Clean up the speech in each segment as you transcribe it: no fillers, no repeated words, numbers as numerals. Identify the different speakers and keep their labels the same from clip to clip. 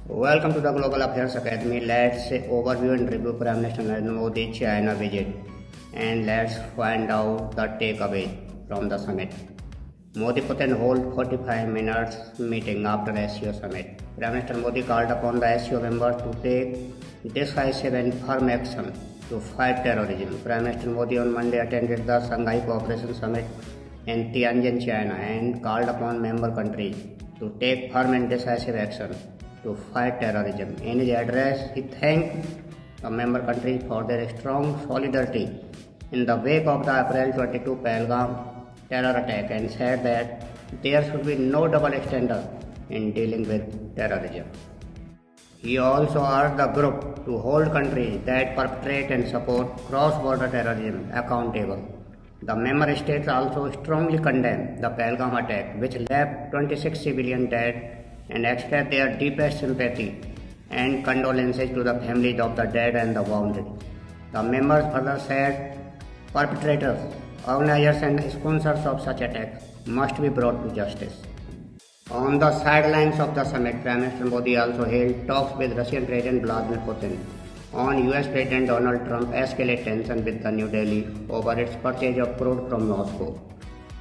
Speaker 1: Welcome to the Global Affairs Academy. Let's overview and review Prime Minister Narendra Modi China visit, and let's find out the takeaway from the summit. Modi Putin hold 45 minutes meeting after SCO summit. Prime Minister Modi called upon the SCO members to take decisive and firm action to fight terrorism. Prime Minister Modi on Monday attended the Shanghai Cooperation Summit in Tianjin, China, and called upon member countries to take firm and decisive action to fight terrorism. In his address, he thanked the member countries for their strong solidarity in the wake of the April 22 Pahalgam terror attack and said that there should be no double standard in dealing with terrorism. He also urged the group to hold countries that perpetrate and support cross-border terrorism accountable. The member states also strongly condemned the Pahalgam attack, which left 26 civilians dead, and express their deepest sympathy and condolences to the families of the dead and the wounded. The members further said perpetrators, organizers and sponsors of such attacks must be brought to justice. On the sidelines of the summit, Prime Minister Modi also held talks with Russian President Vladimir Putin on US President Donald Trump escalate tension with the New Delhi over its purchase of crude from Moscow.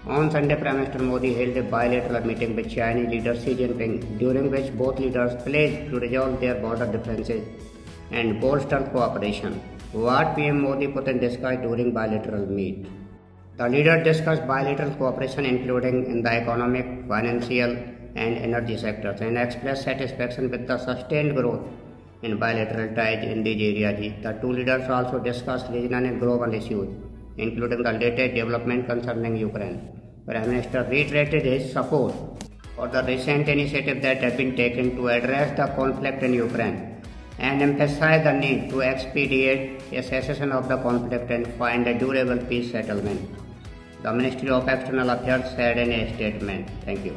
Speaker 1: On Sunday, Prime Minister Modi held a bilateral meeting with Chinese leader Xi Jinping, during which both leaders pledged to resolve their border differences and bolster cooperation. What PM Modi Putin discussed during bilateral meet? The leaders discussed bilateral cooperation including in the economic, financial and energy sectors, and expressed satisfaction with the sustained growth in bilateral ties in these areas. The two leaders also discussed regional and global issues, including the latest development concerning Ukraine. Prime Minister reiterated his support for the recent initiatives that have been taken to address the conflict in Ukraine and emphasized the need to expedite a cessation of the conflict and find a durable peace settlement. The Ministry of External Affairs said in a statement. Thank you.